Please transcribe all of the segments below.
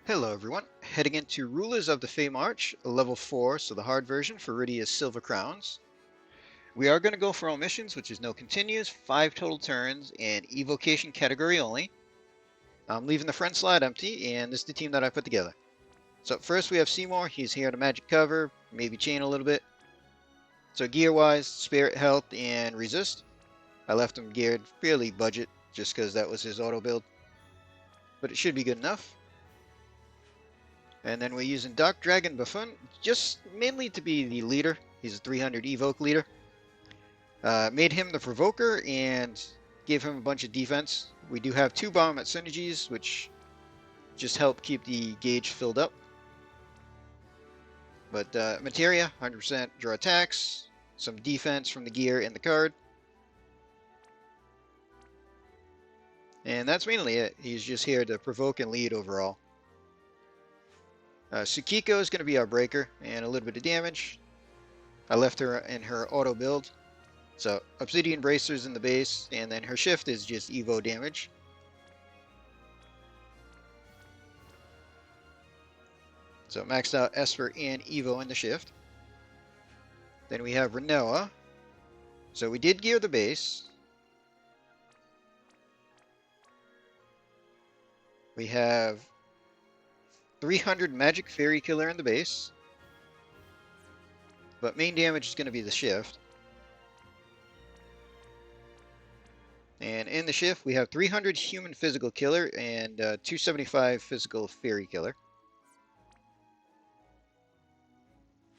Hello everyone, heading into Rulers of the Feymarch, level 4, so the hard version for Rydia's Silver Crowns. We are going to go for all missions, which is no continues, 5 total turns, and evocation category only. I'm leaving the front slot empty, and this is the team that I put together. So first we have Seymour, he's here to magic cover, maybe chain a little bit. So gear-wise, Spirit, Health, and Resist. I left him geared fairly budget, just because that was his auto build. But it should be good enough. And then we're using Dark Dragon Buffoon, just mainly to be the leader. He's a 300 evoke leader. Made him the provoker and gave him a bunch of defense. We do have 2 bomb at synergies, which just help keep the gauge filled up. But materia, 100% draw attacks, some defense from the gear and the card. And that's mainly it. He's just here to provoke and lead overall. Tsukiko is going to be our breaker and a little bit of damage. I left her in her auto build. So Obsidian Bracers in the base, and then her shift is just Evo damage. So maxed out Esper and Evo in the shift. Then we have Renoa. So we did gear the base. We have 300 Magic Fairy Killer in the base. But main damage is going to be the shift. And in the shift, we have 300 Human Physical Killer and 275 Physical Fairy Killer.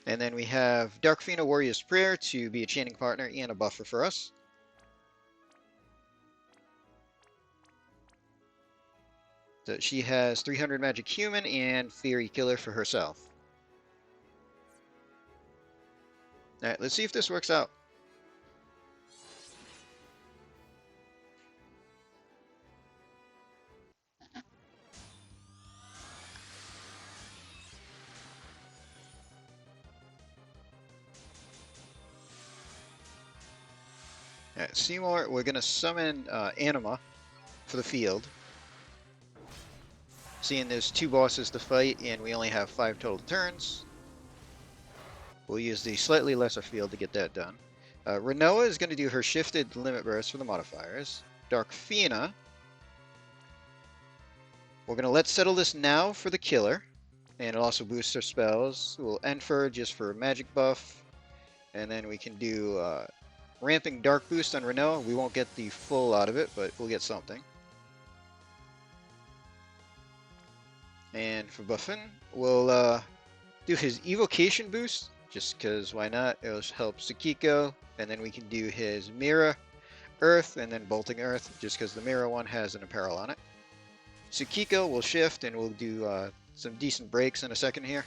And then we have Darkfina Warrior's Prayer to be a chaining partner and a buffer for us. So she has 300 Magic Human and Fairy Killer for herself. Alright, let's see if this works out. Alright, Seymour, we're going to summon Anima for the field. Seeing there's 2 bosses to fight and we only have 5 total turns, we'll use the slightly lesser field to get that done. Renoa is going to do her shifted limit burst for the modifiers. Darkfina, we're going to let settle this now for the killer, and it'll also boost her spells. We'll Enfer just for magic buff, and then we can do ramping dark boost on Renoa. We won't get the full out of it, but we'll get something. And for Buffin, we'll do his evocation boost, just because why not? It'll help Tsukiko, and then we can do his Mirror Earth and then Bolting Earth, just because the Mirror one has an apparel on it. Tsukiko will shift, and we'll do some decent breaks in a second here.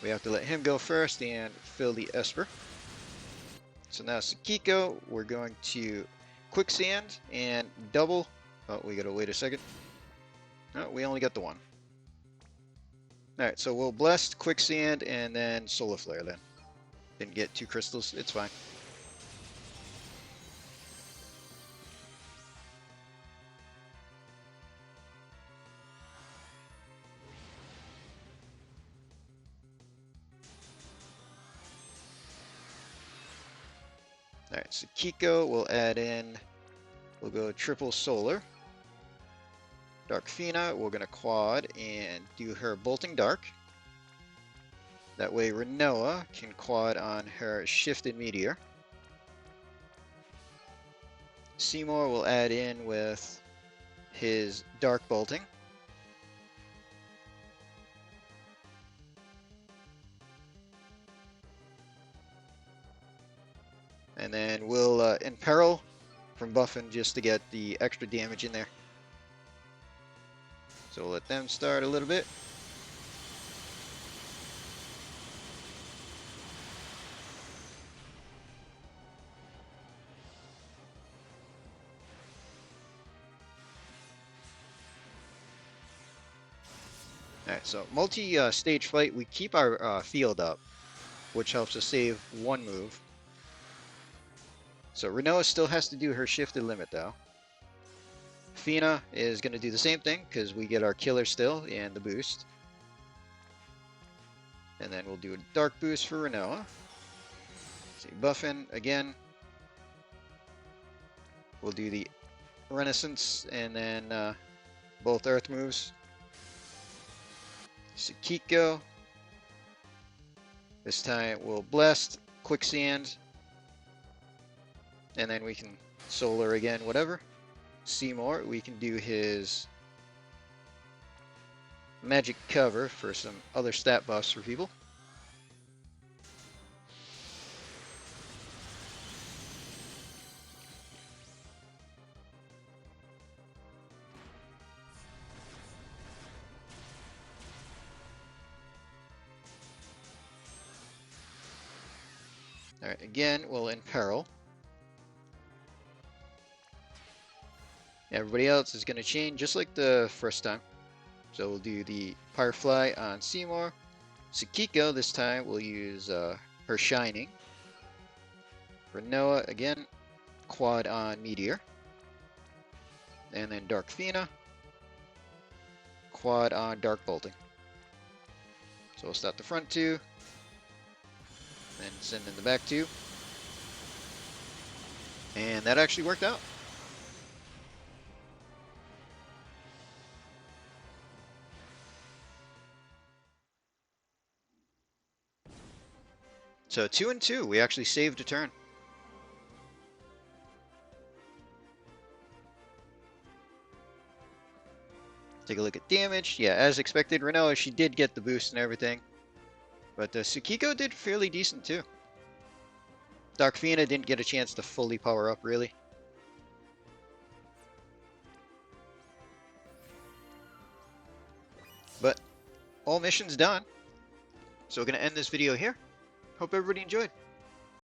We have to let him go first and fill the Esper. So now Tsukiko, we're going to Quicksand and double. Oh, we gotta wait a second. No, we only got the one. Alright, so we'll Blessed, Quicksand, and then Solar Flare then. Didn't get 2 crystals, it's fine. Alright, so Kiko will add in, we'll go triple Solar. Darkfina, we're going to quad and do her Bolting Dark. That way Renoa can quad on her Shifted Meteor. Seymour will add in with his Dark Bolting. And then we'll Imperil from Buffin just to get the extra damage in there. So we'll let them start a little bit. Alright, so multi-stage fight, we keep our field up, which helps us save 1 move. So Renoa still has to do her shifted limit though. Fina is going to do the same thing because we get our killer still and the boost. And then we'll do a dark boost for Renoa. See, buffing again. We'll do the Renaissance and then both Earth moves. Sakiko. This time we'll Blessed, Quicksand, and then we can Solar again, whatever. Seymour, we can do his Magic Cover for some other stat buffs for people. Alright, again, we'll Imperil. Everybody else is going to chain just like the first time. So we'll do the Firefly on Seymour. Sakiko, this time, we'll use her Shining. For Noah, again, quad on Meteor. And then Dark Fina, quad on Dark Bolting. So we'll start the front two, then send in the back two. And that actually worked out. So 2 and 2, we actually saved a turn. Take a look at damage. Yeah, as expected, Renoa, she did get the boost and everything. But Sakiko did fairly decent too. Dark Fina didn't get a chance to fully power up, really. But all missions done. So we're going to end this video here. Hope everybody enjoyed.